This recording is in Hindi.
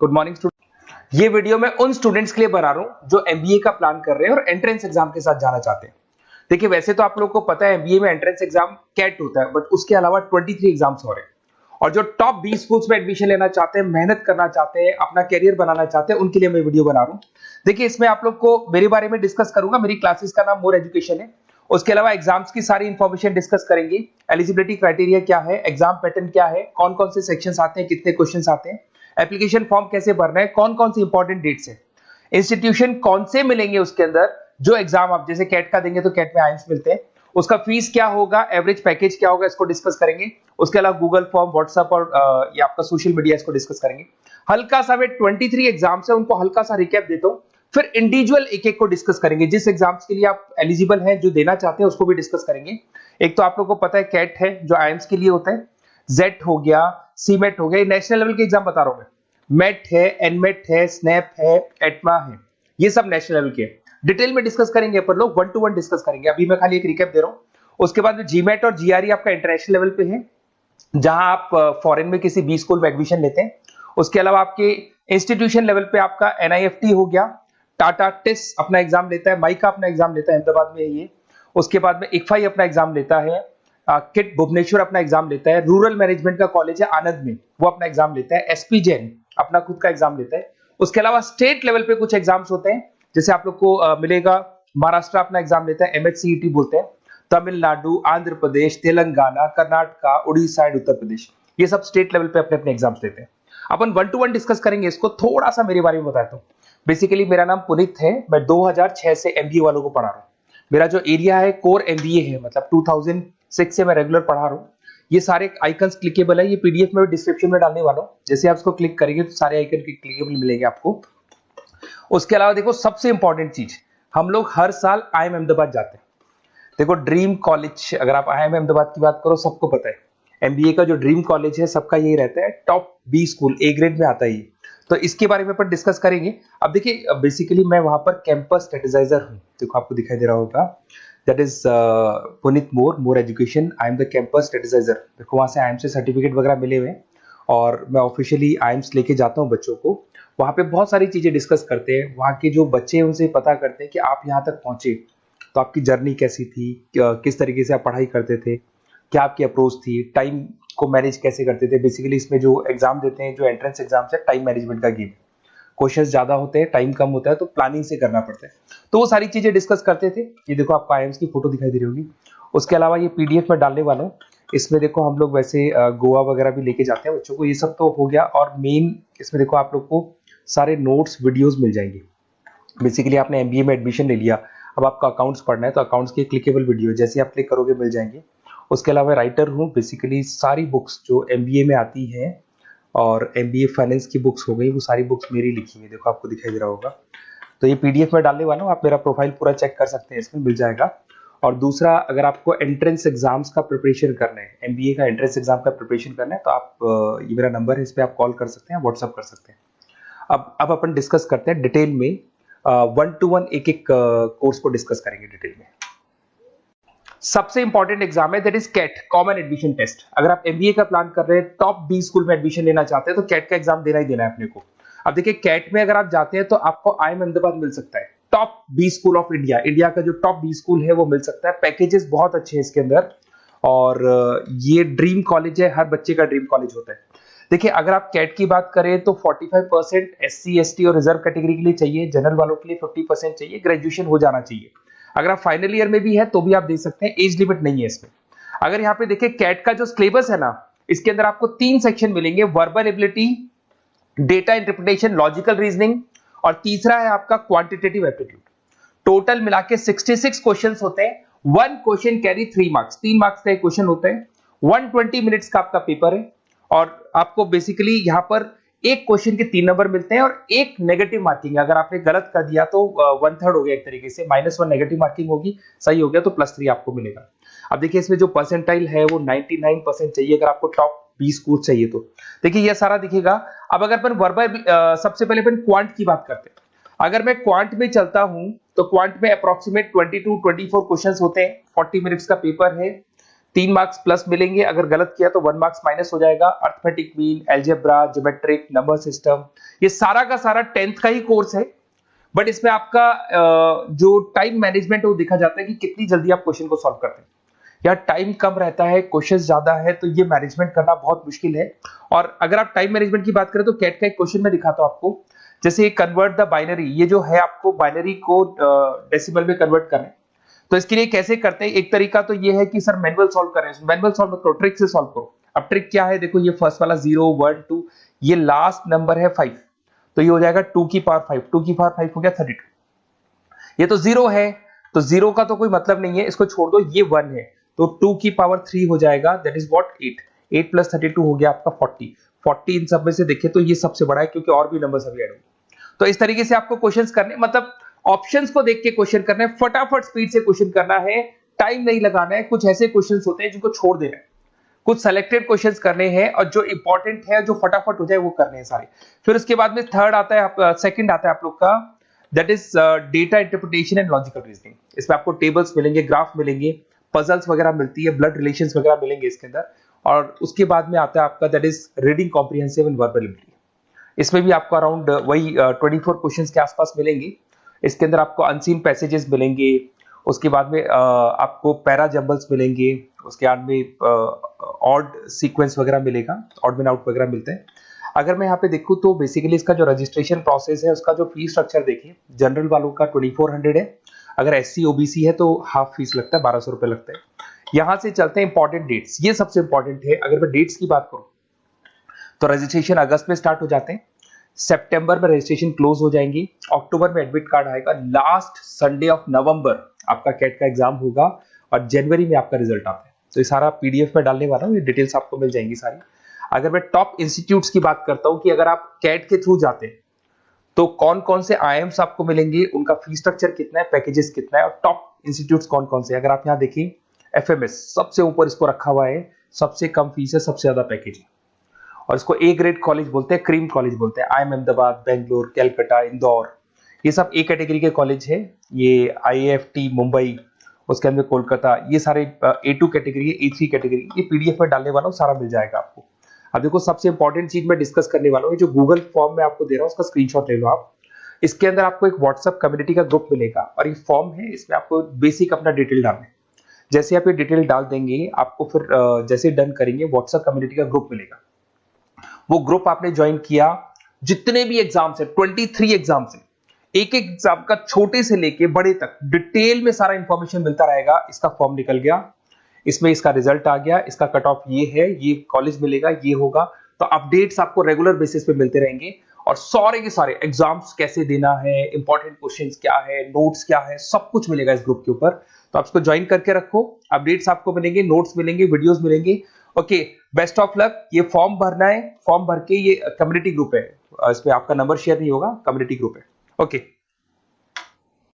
Good morning student. ये वीडियो मैं उन स्टूडेंट्स के लिए बना रहा हूं जो एमबीए का प्लान कर रहे हैं और एंट्रेंस एग्जाम के साथ जाना चाहते हैं। देखिए वैसे तो आप लोगों को पता है एमबीए में एंट्रेंस एग्जाम कैट होता है, बट उसके अलावा 23 एग्जाम्स और हैं। और जो टॉप 20 स्कूल्स में एडमिशन लेना चाहते हैं, मेहनत करना चाहते हैं, अपना कैरियर बनाना चाहते हैं, उनके लिए मैं वीडियो बना रहा हूं। देखिए इसमें आप लोग को मेरे बारे में डिस्कस करूंगा। मेरी क्लासेस का नाम मोर एजुकेशन है। उसके अलावा एग्जाम्स की सारी इंफॉर्मेशन डिस्कस करेंगे। एलिजिबिलिटी क्राइटेरिया क्या है, एग्जाम पैटर्न क्या है, कौन कौन से सेक्शंस आते हैं, कितने क्वेश्चंस आते हैं, एप्लीकेशन फॉर्म कैसे भरना है, कौन कौन सी इंपॉर्टेंट डेट्स है, इंस्टीट्यूशन कौन से मिलेंगे उसके अंदर, जो एग्जाम आप जैसे कैट का देंगे तो कैट में आइम्स मिलते हैं, उसका फीस क्या होगा, एवरेज पैकेज क्या होगा, इसको डिस्कस करेंगे। उसके अलावा गूगल फॉर्म, व्हाट्सएप और ये आपका सोशल मीडिया, इसको डिस्कस करेंगे। हल्का सा मैं 23 एग्जाम्स है उनको हल्का सा रिकैप देता हूं, फिर इंडिविजुअल एक एक को डिस्कस करेंगे। जिस एग्जाम्स के लिए आप एलिजिबल हैं, जो देना चाहते हैं, उसको भी डिस्कस करेंगे। एक तो आप लोगों को पता है कैट है जो आईएम्स के लिए होता है, जेट हो गया, सीमेट हो गया, नेशनल लेवल के एग्जाम बता रहा हूं मैं। मेट है, एनमेट है, स्नैप है, एटमा है, ये सब नेशनल लेवल के। डिटेल में डिस्कस करेंगे अपन लोग, 1 to 1 डिस्कस करेंगे। अभी मैं खाली एक रिकैप दे रहा हूं। उसके बाद में जीमेट और जीआरई आपका इंटरनेशनल लेवल पे है, जहां आप फॉरेन में किसी बी स्कूल में एडमिशन लेते हैं। उसके अलावा आपके इंस्टीट्यूशन लेवल पे आपका एनआईएफटी हो गया, टाटा टिस अपना एग्जाम लेता है, माइका अपना एग्जाम लेता है, अहमदाबाद में है ये। उसके बाद में इक्फाई अपना एग्जाम लेता है, किट भुवनेश्वर अपना एग्जाम लेता है, रूरल मैनेजमेंट का कॉलेज है आनंद में, वो अपना एग्जाम लेता है, एसपी जैन अपना खुद का एग्जाम लेता है। उसके अलावा स्टेट लेवल पे कुछ एग्जाम्स होते हैं, जैसे आप लोग को मिलेगा महाराष्ट्र अपना एग्जाम लेता है, एमएचसीईटी बोलते हैं, तमिलनाडु, आंध्र प्रदेश, तेलंगाना, कर्नाटका, उड़ीसा एंड उत्तर प्रदेश, ये सब स्टेट लेवल पे अपने अपने एग्जाम्स लेते हैं। अपन 1 to 1 डिस्कस करेंगे इसको। थोड़ा सा मेरे बारे में बताता हूँ। बेसिकली मेरा नाम पुनीत है, मैं 2006 से एमबीए वालों को पढ़ा रहा हूँ। मेरा जो एरिया है कोर एमबीए है, मतलब 2006 से मैं रेगुलर पढ़ा रहा हूँ। ये सारे आइकन्स क्लिकेबल है, ये पीडीएफ में डिस्क्रिप्शन में डालने वाला हूँ। जैसे आप इसको क्लिक करेंगे तो सारे आइकन क्लिकेबल मिलेंगे आपको। उसके अलावा देखो सबसे इंपॉर्टेंट चीज, हम लोग हर साल आईएम अहमदाबाद जाते हैं। देखो ड्रीम कॉलेज, अगर आप आईएम अहमदाबाद की बात करो, सबको पता है एमबीए का जो ड्रीम कॉलेज है सबका यही रहता है, top B school, A grade में आता है ये। तो इसके बारे में अपन डिस्कस करेंगे। अब देखिए बेसिकली मैं वहां पर कैंपस स्ट्रेटेजाइजर हूँ, देखो आपको दिखाई दे रहा होगा, that is Puneet More education, I am the campus strategiser. देखो वहां से आईएम से सर्टिफिकेट वगैरह मिले हुए हैं और मैं ऑफिशियली आईएम्स लेके जाता हूँ बच्चों को। वहां पे बहुत सारी चीजें डिस्कस करते हैं, वहां के जो बच्चे हैं उनसे पता करते हैं कि आप यहाँ तक पहुंचे तो आपकी जर्नी कैसी थी, किस तरीके से आप पढ़ाई करते थे, क्या आपकी अप्रोच थी, टाइम को मैनेज कैसे करते थे। बेसिकली इसमें जो एग्जाम देते हैं, जो एंट्रेंस एग्जाम्स है, टाइम मैनेजमेंट का गेम, क्वेश्चंस ज्यादा होते हैं, टाइम कम होता है, तो प्लानिंग से करना पड़ता है। तो वो सारी चीजें डिस्कस करते थे। ये देखो आपको आईएम्स की फोटो दिखाई दे रही होगी। उसके अलावा ये पीडीएफ में डालने वाला हूँ। इसमें देखो हम लोग वैसे गोवा वगैरह भी लेके जाते हैं बच्चों को, ये सब तो हो गया। और मेन इसमें देखो आप लोग को सारे नोट्स, वीडियोस मिल जाएंगे। बेसिकली आपने एमबीए में एडमिशन ले लिया, अब आपका अकाउंट्स पढ़ना है तो अकाउंट्स की क्लिकेबल वीडियो जैसे आप क्लिक करोगे मिल जाएंगे। उसके अलावा राइटर हूँ, बेसिकली सारी बुक्स जो एमबीए में आती हैं और एमबीए फाइनेंस की बुक्स हो गई, वो सारी बुक्स मेरी लिखी हुई, देखो आपको दिखाई दे रहा होगा। तो ये पीडीएफ में डालने वाला हूँ, आप मेरा प्रोफाइल पूरा चेक कर सकते हैं, इसमें मिल जाएगा। और दूसरा, अगर आपको एंट्रेंस एग्जाम्स का प्रिपरेशन करना है, एमबीए का एंट्रेंस एग्जाम का प्रिपरेशन करना है, तो आप ये मेरा नंबर है, इस पर आप कॉल कर सकते हैं, व्हाट्सअप कर सकते हैं। अब अपन डिस्कस करते हैं डिटेल में, 1 to 1 एक एक कोर्स को डिस्कस करेंगे डिटेल में। सबसे इंपॉर्टेंट एग्जाम है that is CAT, common admission test. अगर आप एमबीए का प्लान कर रहे हैं, टॉप बी स्कूल में एडमिशन लेना चाहते हैं, तो कैट का एग्जाम देना ही देना है अपने को। अब देखिए कैट में अगर आप जाते हैं तो आपको आईएम अहमदाबाद मिल सकता है, top B school of India, India का जो टॉप बी स्कूल है वो मिल सकता है। पैकेजेस बहुत अच्छे हैं इसके अंदर, और ये ड्रीम कॉलेज है, हर बच्चे का ड्रीम कॉलेज होता है। देखिए अगर आप कैट की बात करें तो 45% एससी एसटी और रिजर्व कैटेगरी के लिए चाहिए, जनरल वालों के लिए 50% चाहिए, ग्रेजुएशन हो जाना चाहिए। अगर आप फाइनल ईयर में भी है तो भी आप दे सकते हैं, एज लिमिट नहीं है इसमें। अगर यहाँ पे देखिए कैट का जो सिलेबस है ना, इसके अंदर आपको 3 सेक्शन मिलेंगे, verbal ability, data interpretation, logical reasoning, और तीसरा है आपका क्वांटिटेटिव एप्टीट्यूड। टोटल मिला के 66 क्वेश्चंस होते हैं। 1 क्वेश्चन कैरी 3 मार्क्स, 3 मार्क्स का एक क्वेश्चन होता है। 120 मिनट्स का आपका पेपर है, और आपको बेसिकली यहाँ पर एक क्वेश्चन के 3 नंबर मिलते हैं और एक नेगेटिव मार्किंग है। अगर आपने गलत कर दिया तो 1/3 हो गया, एक तरीके से -1 नेगेटिव मार्किंग होगी, सही हो गया तो +3 आपको मिलेगा। अब देखिए इसमें जो परसेंटाइल है वो 99% चाहिए, अगर आपको टॉप 20 स्कोर चाहिए तो। देखिए ये सारा दिखेगा। अब अगर अपन वर्बल, सबसे पहले अपन क्वांट की बात करते हैं। अगर मैं क्वांट में चलता हूं तो क्वांट में अप्रोक्सीमेट 22-24 क्वेश्चंस होते हैं, 40 मिनट्स का पेपर है, 3 मार्क्स प्लस मिलेंगे, अगर गलत किया तो 1 मार्क्स माइनस हो जाएगा। Arithmetic mean, algebra, geometric, number system, ये सारा का सारा 10th का ही कोर्स है, बट इसमें आपका जो टाइम मैनेजमेंट है वो देखा जाता है कि कितनी जल्दी आप क्वेश्चन को सॉल्व करते हैं। यार टाइम कम रहता है, क्वेश्चन ज्यादा है, तो ये मैनेजमेंट करना बहुत मुश्किल है। और अगर आप टाइम मैनेजमेंट की बात करें तो कैट का एक क्वेश्चन मैं दिखाता हूं आपको। जैसे कन्वर्ट द बाइनरी, ये जो है आपको बाइनरी को डेसिमल में कन्वर्ट करना है, तो इसके लिए कैसे करते हैं? एक तरीका तो ये है कि सर मैनुअल सॉल्व करें, मैनुअल सॉल्व करो, ट्रिक से सॉल्व करो। अब ट्रिक क्या है? देखो ये फर्स्ट वाला 0 1 2, ये लास्ट नंबर है 5, तो ये हो जाएगा 2 की पावर 5, 2 की पावर 5 हो गया 32। ये तो 0 है, तो 0 का तो कोई मतलब नहीं है, इसको छोड़ दो। ये 1 है तो 2 की पावर 3 हो जाएगा, दैट इज व्हाट 8, 8 प्लस 32 हो गया आपका 40। 40 इन सब में से देखें तो ये सबसे बड़ा है, क्योंकि और भी नंबर अभी ऐड होंगे। तो इस तरीके से आपको क्वेश्चंस करने, मतलब ऑप्शंस को देख के क्वेश्चन करना है, फटाफट स्पीड से क्वेश्चन करना है, टाइम नहीं लगाना है। कुछ ऐसे क्वेश्चंस होते हैं जिनको छोड़ देना है, कुछ सेलेक्टेड क्वेश्चंस करने हैं, और जो इंपॉर्टेंट है, जो फटाफट हो जाए वो करने हैं सारे। फिर उसके बाद में थर्ड आता है, सेकंड आता है आप लोग का, that is data interpretation and logical reasoning. इसमें आपको टेबल्स मिलेंगे, ग्राफ मिलेंगे, पजल्स वगैरह मिलती है, ब्लड रिलेशंस वगैरह मिलेंगे इसके अंदर। और उसके बाद में आता है आपका that is reading comprehensive and verbal ability. इसमें भी आपको अराउंड वही 24 क्वेश्चंस के आसपास मिलेंगे। इसके अंदर आपको अनसीन पैसेजेस मिलेंगे, उसके बाद में आपको पैरा जंबल्स मिलेंगे, उसके बाद में ऑड सीक्वेंस वगैरह मिलेगा, ऑड में आउट वगैरह मिलते हैं। अगर मैं यहाँ पे देखूँ तो बेसिकली इसका जो रजिस्ट्रेशन प्रोसेस है, उसका जो फीस स्ट्रक्चर देखिए, जनरल वालों का 2400 है, अगर एससी ओबीसी है तो हाफ फीस लगता है, 1200 रुपए लगता है। यहां से चलते हैं इंपॉर्टेंट डेट्स, ये सबसे इंपॉर्टेंट है। अगर मैं डेट्स की बात करूं तो रजिस्ट्रेशन अगस्त में स्टार्ट हो जाते हैं, सितंबर में रजिस्ट्रेशन क्लोज हो जाएंगी, अक्टूबर में एडमिट कार्ड आएगा, लास्ट संडे ऑफ नवंबर आपका कैट का एग्जाम होगा, और जनवरी में आपका रिजल्ट आता है। तो ये सारा पीडीएफ में डालने वाला हूँ, ये डिटेल्स आपको मिल जाएंगी सारी। अगर मैं टॉप इंस्टीट्यूट्स की बात करता हूं कि अगर आप कैट के थ्रू जाते हैं तो कौन कौन से आईएम्स आपको मिलेंगे, उनका फीस स्ट्रक्चर कितना है, पैकेजेस कितना है, और टॉप इंस्टीट्यूट्स कौन कौन से। अगर आप यहाँ देखिए एफएमएस सबसे ऊपर इसको रखा हुआ है, सबसे कम फीस है, सबसे ज्यादा पैकेज है, और इसको ए ग्रेड कॉलेज बोलते हैं, क्रीम कॉलेज बोलते हैं। आईएम अहमदाबाद, बेंगलोर, कैलकाटा, इंदौर, ये सब ए कैटेगरी के कॉलेज है। ये आईएफटी मुंबई, उसके अंदर कोलकाता, ये सारे A2 कैटेगरी है, A3 कैटेगरी। ये पीडीएफ में डालने वाला हूँ, सारा मिल जाएगा आपको। अब देखो सबसे इंपॉर्टेंट चीज मैं डिस्कस करने वाला हूँ, जो गूगल फॉर्म में आपको दे रहा हूँ उसका स्क्रीनशॉट ले लो आप। इसके अंदर आपको एक व्हाट्सएप कम्युनिटी का ग्रुप मिलेगा, और ये फॉर्म है, इसमें आपको बेसिक अपना डिटेल डालना है। जैसे आप ये डिटेल डाल देंगे, आपको फिर जैसे डन करेंगे व्हाट्सएप कम्युनिटी का ग्रुप मिलेगा। वो ग्रुप आपने ज्वाइन किया, जितने भी एग्जाम्स है, 23 एग्जाम्स है, एक एक एग्जाम का छोटे से लेके बड़े तक डिटेल में सारा इंफॉर्मेशन मिलता रहेगा। इसका फॉर्म निकल गया, इसमें इसका रिजल्ट आ गया, इसका कट ऑफ ये है, ये कॉलेज मिलेगा, ये होगा। तो अपडेट्स आपको रेगुलर बेसिस पे मिलते रहेंगे, और सारे के सारे एग्जाम्स कैसे देना है, इंपॉर्टेंट क्वेश्चंस क्या है, नोट्स क्या है, सब कुछ मिलेगा इस ग्रुप के ऊपर। तो आप इसको ज्वाइन करके रखो, अपडेट्स आपको मिलेंगे, नोट्स मिलेंगे, वीडियोस मिलेंगे। Okay, best of luck. ये फॉर्म भरना है, फॉर्म भर के, ये कम्युनिटी ग्रुप है, इस पे आपका नंबर शेयर नहीं होगा, कम्युनिटी ग्रुप है। ओके।